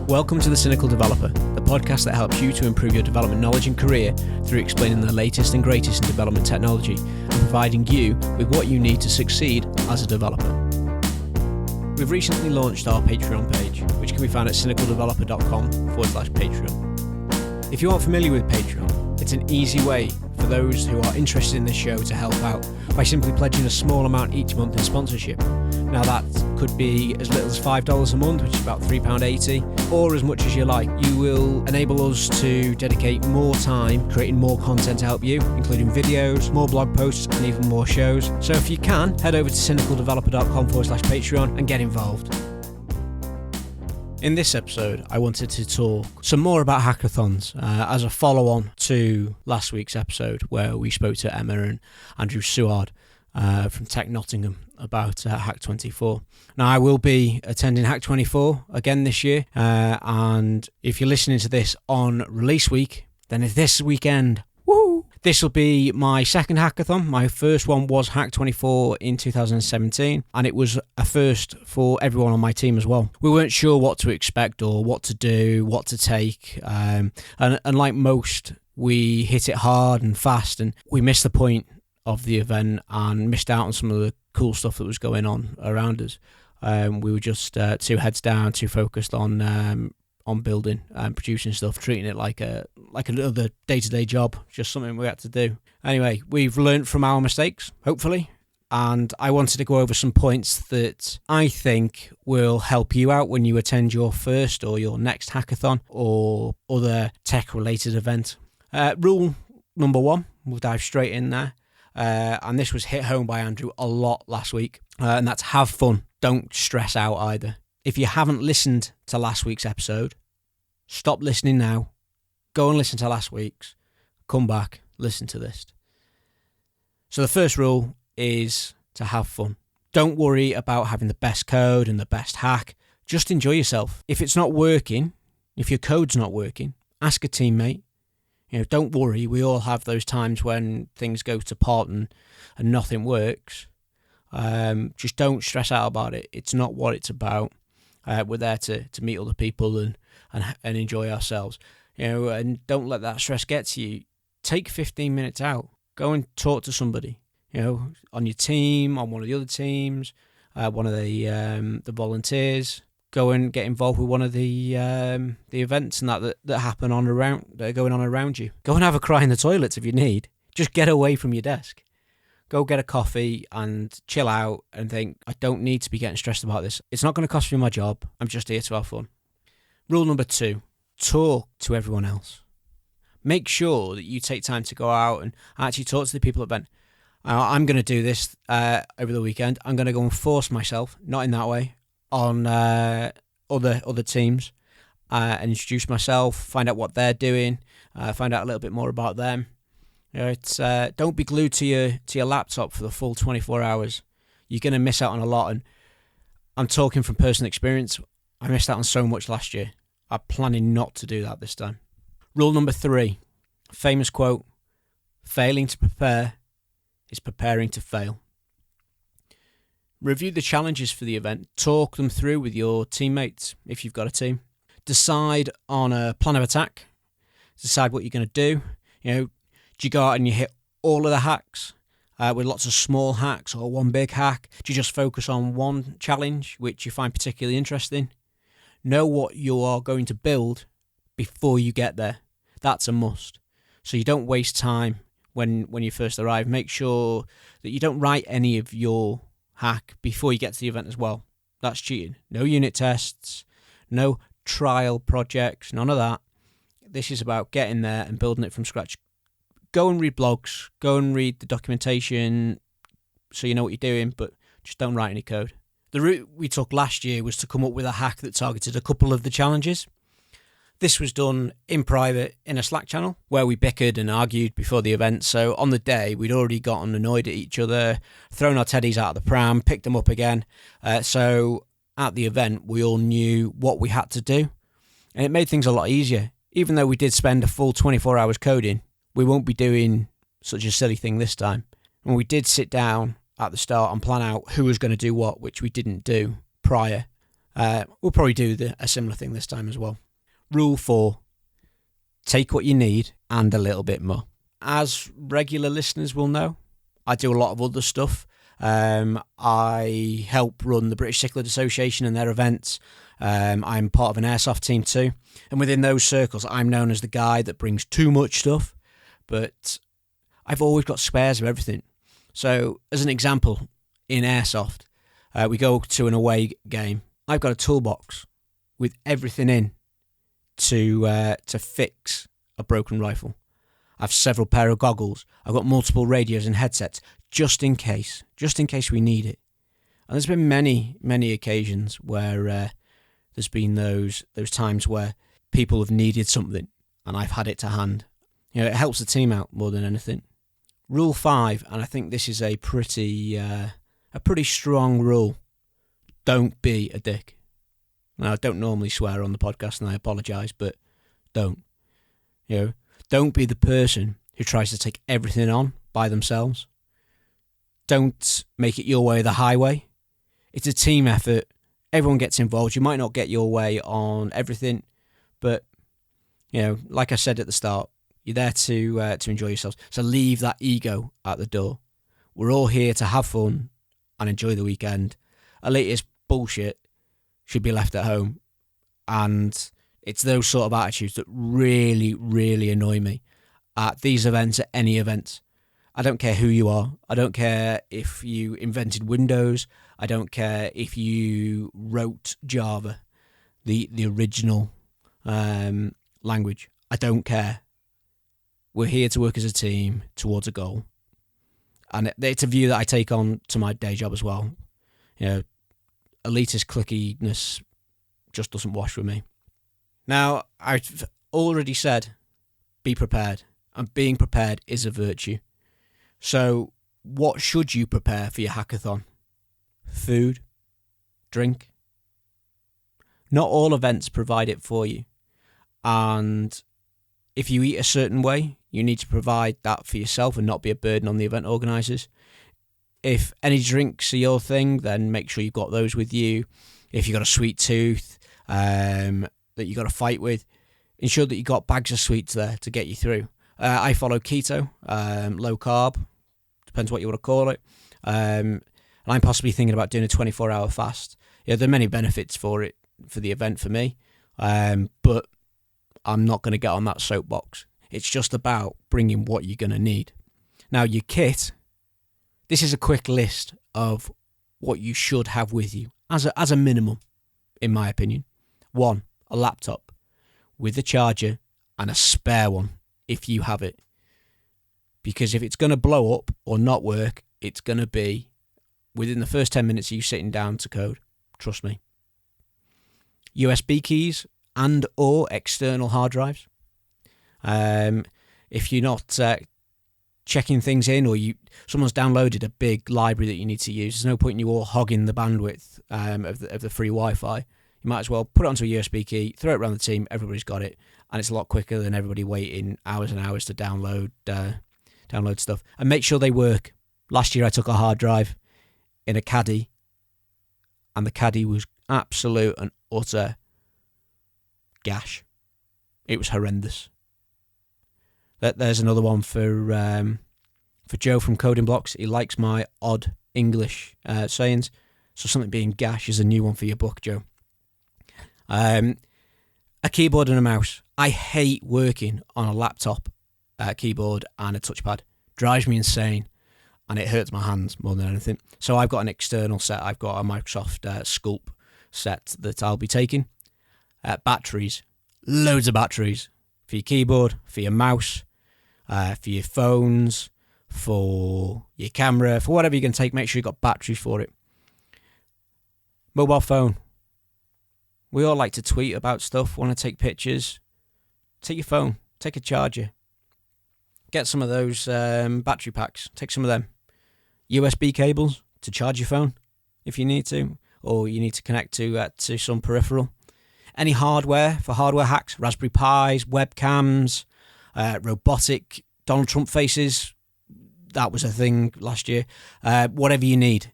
Welcome to The Cynical Developer, the podcast that helps you to improve your development knowledge and career through explaining the latest and greatest in development technology and providing you with what you need to succeed as a developer. We've recently launched our Patreon page, which can be found at cynicaldeveloper.com/Patreon. If you aren't familiar with Patreon, it's an easy way for those who are interested in this show to help out by simply pledging a small amount each month in sponsorship. Now that could be as little as $5 a month, which is about £3.80, or as much as you like. You will enable us to dedicate more time creating more content to help you, including videos, more blog posts, and even more shows. So if you can, head over to cynicaldeveloper.com/Patreon and get involved. In this episode, I wanted to talk some more about hackathons as a follow-on to last week's episode where we spoke to Emma and Andrew Seward from Tech Nottingham about Hack 24. Now, I will be attending Hack 24 again this year, and if you're listening to this on release week, then it's this weekend. Woo! This will be my second hackathon. My first one was Hack 24 in 2017, and it was a first for everyone on my team as well. We weren't sure what to expect or what to do, what to take, and like most, we hit it hard and fast, and we missed the point of the event and missed out on some of the cool stuff that was going on around us. We were just too heads down, too focused on building and producing stuff, treating it like another day-to-day job, just something we had to do. Anyway, we've learned from our mistakes, hopefully, and I wanted to go over some points that I think will help you out when you attend your first or your next hackathon or other tech-related event. Rule number one, we'll dive straight in there. And this was hit home by Andrew a lot last week, and that's have fun. Don't stress out either. If you haven't listened to last week's episode, stop listening now. Go and listen to last week's. Come back, listen to this. So the first rule is to have fun. Don't worry about having the best code and the best hack. Just enjoy yourself. If it's not working, if your code's not working, ask a teammate. You know, don't worry, we all have those times when things go to pot and nothing works. Just don't stress out about it. It's not what it's about. We're there to meet other people and enjoy ourselves. You know, and don't let that stress get to you. Take 15 minutes out. Go and talk to somebody, you know, on your team, on one of the other teams, one of the volunteers. Go and get involved with one of the events and that happen that are going on around you. Go and have a cry in the toilets if you need. Just get away from your desk. Go get a coffee and chill out and think, I don't need to be getting stressed about this. It's not going to cost me my job. I'm just here to have fun. Rule number 2, talk to everyone else. Make sure that you take time to go out and actually talk to the people at the event. I'm going to do this over the weekend. I'm going to go and force myself, not in that way, on other teams and introduce myself, find out what they're doing, find out a little bit more about them. You know, it's don't be glued to your laptop for the full 24 hours. You're going to miss out on a lot, and I'm talking from personal experience. I missed out on so much last year. I'm planning not to do that this time. Rule number 3, famous quote: failing to prepare is preparing to fail. Review the challenges for the event. Talk them through with your teammates if you've got a team. Decide on a plan of attack. Decide what you're going to do. You know, do you go out and you hit all of the hacks with lots of small hacks or one big hack? Do you just focus on one challenge which you find particularly interesting? Know what you are going to build before you get there. That's a must. So you don't waste time when you first arrive. Make sure that you don't write any of your hack before you get to the event as well. That's cheating. No unit tests, no trial projects, none of that. This is about getting there and building it from scratch. Go and read blogs, go and read the documentation so you know what you're doing, but just don't write any code. The route we took last year was to come up with a hack that targeted a couple of the challenges. This was done in private in a Slack channel where we bickered and argued before the event. So on the day, we'd already gotten annoyed at each other, thrown our teddies out of the pram, picked them up again. So at the event, we all knew what we had to do. And it made things a lot easier. Even though we did spend a full 24 hours coding, we won't be doing such a silly thing this time. And we did sit down at the start and plan out who was going to do what, which we didn't do prior. We'll probably do a similar thing this time as well. Rule 4, take what you need and a little bit more. As regular listeners will know, I do a lot of other stuff. I help run the British Cichlid Association and their events. I'm part of an airsoft team too. And within those circles, I'm known as the guy that brings too much stuff, but I've always got spares of everything. So as an example, in airsoft, we go to an away game. I've got a toolbox with everything in to fix a broken rifle. I've several pair of goggles. I've got multiple radios and headsets just in case we need it. And there's been many occasions where there's been those times where people have needed something and I've had it to hand. It helps the team out more than anything. Rule 5, and I think this is a pretty strong rule. Don't be a dick. Now, I don't normally swear on the podcast, and I apologise, but don't. Don't be the person who tries to take everything on by themselves. Don't make it your way or the highway. It's a team effort. Everyone gets involved. You might not get your way on everything, but like I said at the start, you're there to enjoy yourselves. So leave that ego at the door. We're all here to have fun and enjoy the weekend. Elitist bullshit should be left at home. And it's those sort of attitudes that really, really annoy me at these events, at any events. I don't care who you are. I don't care if you invented Windows. I don't care if you wrote Java, the original language. I don't care. We're here to work as a team towards a goal. And it's a view that I take on to my day job as well. Elitist clickiness just doesn't wash with me. Now, I've already said, be prepared. And being prepared is a virtue. So, what should you prepare for your hackathon? Food? Drink? Not all events provide it for you. And if you eat a certain way, you need to provide that for yourself and not be a burden on the event organisers. If any drinks are your thing, then make sure you've got those with you. If you've got a sweet tooth that you've got to fight with, ensure that you've got bags of sweets there to get you through. I follow keto, low carb, depends what you want to call it. And I'm possibly thinking about doing a 24-hour fast. There are many benefits for it, for the event for me, but I'm not going to get on that soapbox. It's just about bringing what you're going to need. Now, your kit, this is a quick list of what you should have with you as a minimum, in my opinion. 1, a laptop with a charger and a spare one if you have it. Because if it's going to blow up or not work, it's going to be within the first 10 minutes of you sitting down to code. Trust me. USB keys and or external hard drives. If you're not checking things in, or someone's downloaded a big library that you need to use, there's no point in you all hogging the bandwidth of the free Wi-Fi. You might as well put it onto a USB key, throw it around the team, everybody's got it, and it's a lot quicker than everybody waiting hours and hours to download stuff. And make sure they work. Last year I took a hard drive in a caddy, and the caddy was absolute and utter gash. It was horrendous. There's another one for Joe from Coding Blocks. He likes my odd English sayings. So something being gash is a new one for your book, Joe. A keyboard and a mouse. I hate working on a laptop keyboard and a touchpad. Drives me insane, and it hurts my hands more than anything. So I've got an external set. I've got a Microsoft Sculpt set that I'll be taking. Batteries. Loads of batteries. For your keyboard, for your mouse, for your phones, for your camera, for whatever you're going to take, make sure you've got batteries for it. Mobile phone. We all like to tweet about stuff, want to take pictures. Take your phone, take a charger. Get some of those battery packs, take some of them. USB cables to charge your phone if you need to, or you need to connect to some peripheral. Any hardware for hardware hacks, Raspberry Pis, webcams, robotic Donald Trump faces. That was a thing last year. Whatever you need,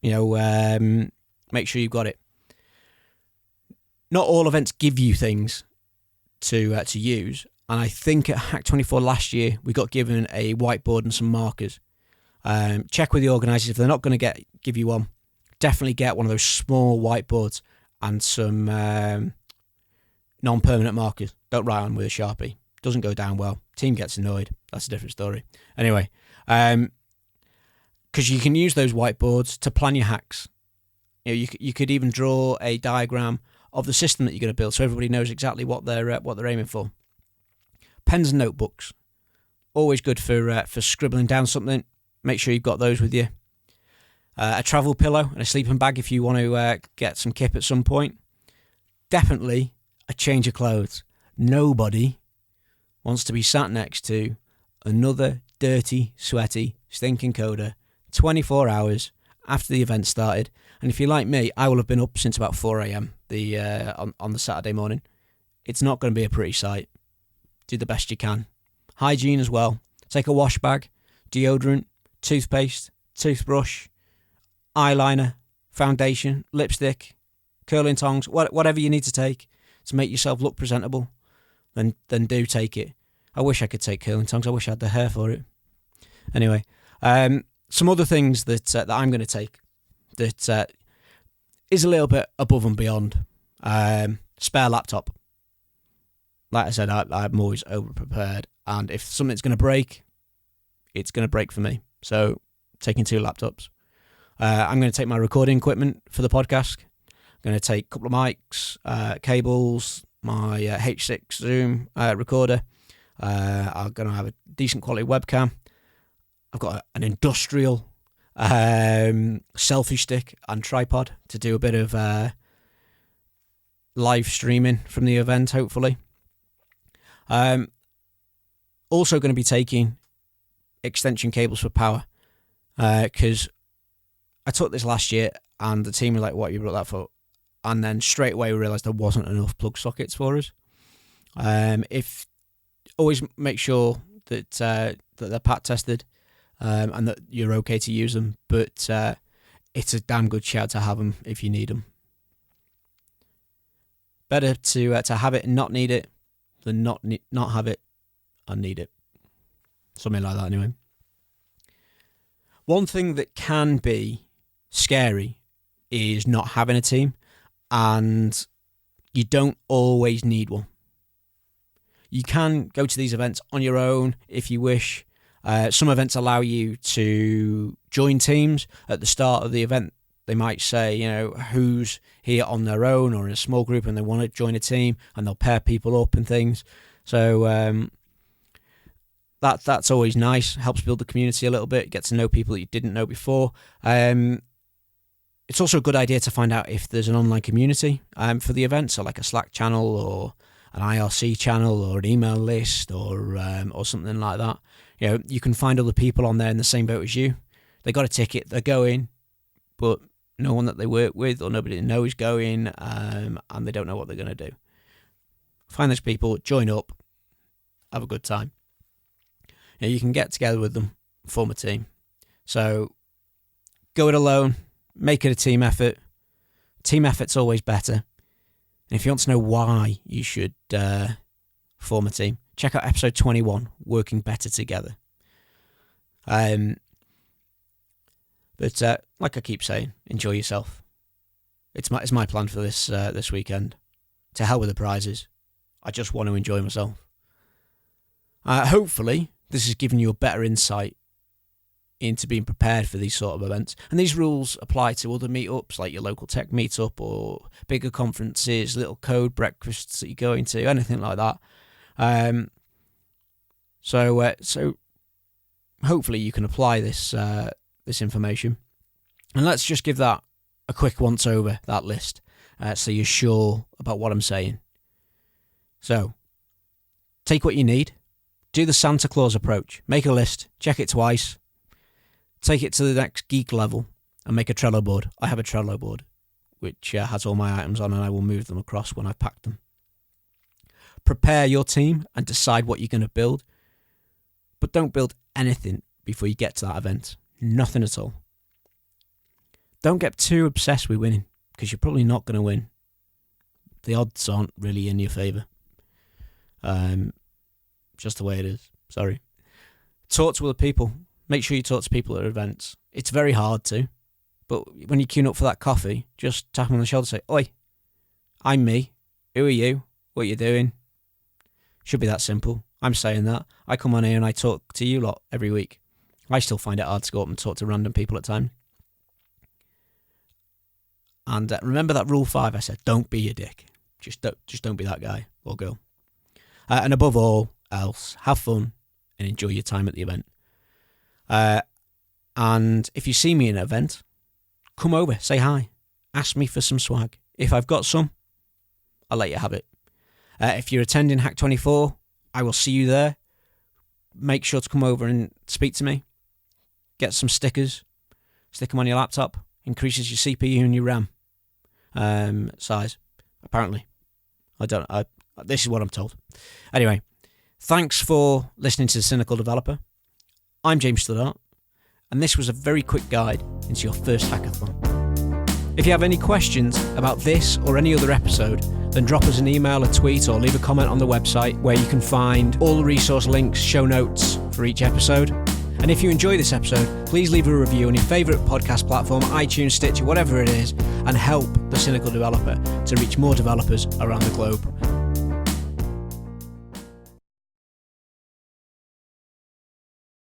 make sure you've got it. not all events give you things to use. And I think at Hack 24 last year, we got given a whiteboard and some markers. Check with the organisers if they're not going to give you one. Definitely get one of those small whiteboards and some non-permanent markers. Don't write on with a Sharpie. Doesn't go down well. Team gets annoyed. That's a different story. Anyway, because you can use those whiteboards to plan your hacks. You could even draw a diagram of the system that you're going to build, so everybody knows exactly what they're aiming for. Pens and notebooks, always good for scribbling down something. Make sure you've got those with you. A travel pillow and a sleeping bag if you want to get some kip at some point. Definitely a change of clothes. Nobody wants to be sat next to another dirty, sweaty, stinking coder 24 hours after the event started. And if you're like me, I will have been up since about 4 a.m. On the Saturday morning. It's not going to be a pretty sight. Do the best you can. Hygiene as well. Take a wash bag, deodorant, toothpaste, toothbrush, eyeliner, foundation, lipstick, curling tongs, whatever you need to take to make yourself look presentable, then do take it. I wish I could take curling tongs. I wish I had the hair for it. Anyway, some other things that I'm going to take that is a little bit above and beyond. Spare laptop. Like I said, I'm always over-prepared, and if something's going to break, it's going to break for me. So, taking 2 laptops. I'm going to take my recording equipment for the podcast. I'm going to take a couple of mics, cables, my H6 Zoom recorder. I'm going to have a decent quality webcam. I've got an industrial selfie stick and tripod to do a bit of live streaming from the event, hopefully. Also going to be taking extension cables for power, because I took this last year and the team were like, what, you brought that for? And then straight away we realised there wasn't enough plug sockets for us. If always make sure that they're pat tested and that you're okay to use them, but it's a damn good shout to have them if you need them. Better to have it and not need it than not have it and need it. Something like that anyway. One thing that can be scary is not having a team, and you don't always need one. You can go to these events on your own if you wish. Some events allow you to join teams at the start of the event. They might say, who's here on their own or in a small group and they want to join a team, and they'll pair people up and things. So that's always nice. Helps build the community a little bit. Get to know people that you didn't know before. It's also a good idea to find out if there's an online community for the event, so like a Slack channel or an IRC channel or an email list or something like that. You can find other people on there in the same boat as you. They got a ticket, they're going, but no one that they work with or nobody they know is going, and they don't know what they're going to do. Find those people, join up, have a good time. You can get together with them, form a team. So go it alone, make it a team effort. Team effort's always better. And if you want to know why you should form a team, check out episode 21, Working Better Together. But like I keep saying, enjoy yourself. It's my plan for this weekend. To hell with the prizes. I just want to enjoy myself. Hopefully, this has given you a better insight into being prepared for these sort of events. And these rules apply to other meetups, like your local tech meetup or bigger conferences, little code breakfasts that you're going to, anything like that. So hopefully you can apply this information. And let's just give that a quick once over, that list, so you're sure about what I'm saying. So, take what you need. Do the Santa Claus approach. Make a list. Check it twice. Take it to the next geek level and make a Trello board. I have a Trello board which has all my items on, and I will move them across when I've packed them. Prepare your team and decide what you're going to build. But don't build anything before you get to that event. Nothing at all. Don't get too obsessed with winning, because you're probably not going to win. the odds aren't really in your favour. Just the way it is. Sorry. Talk to other people. Make sure you talk to people at events. It's very hard to, but when you queue up for that coffee, just tap them on the shoulder and say, "Oi, I'm me. Who are you? What are you doing?" Should be that simple. I'm saying that. I come on here and I talk to you lot every week. I still find it hard to go up and talk to random people at times. And remember that rule 5 I said, don't be a dick. Just don't be that guy or girl. And above all else, have fun and enjoy your time at the event. And if you see me in an event, come over, say hi, ask me for some swag. If I've got some, I'll let you have it. If you're attending Hack 24, I will see you there. Make sure to come over and speak to me. Get some stickers, stick them on your laptop. Increases your CPU and your RAM size, apparently. This is what I'm told. Anyway, thanks for listening to The Cynical Developer. I'm James Stoddart, and this was a very quick guide into your first hackathon. If you have any questions about this or any other episode, then drop us an email, a tweet, or leave a comment on the website where you can find all the resource links, show notes for each episode. And if you enjoy this episode, please leave a review on your favourite podcast platform, iTunes, Stitcher, whatever it is, and help The Cynical Developer to reach more developers around the globe.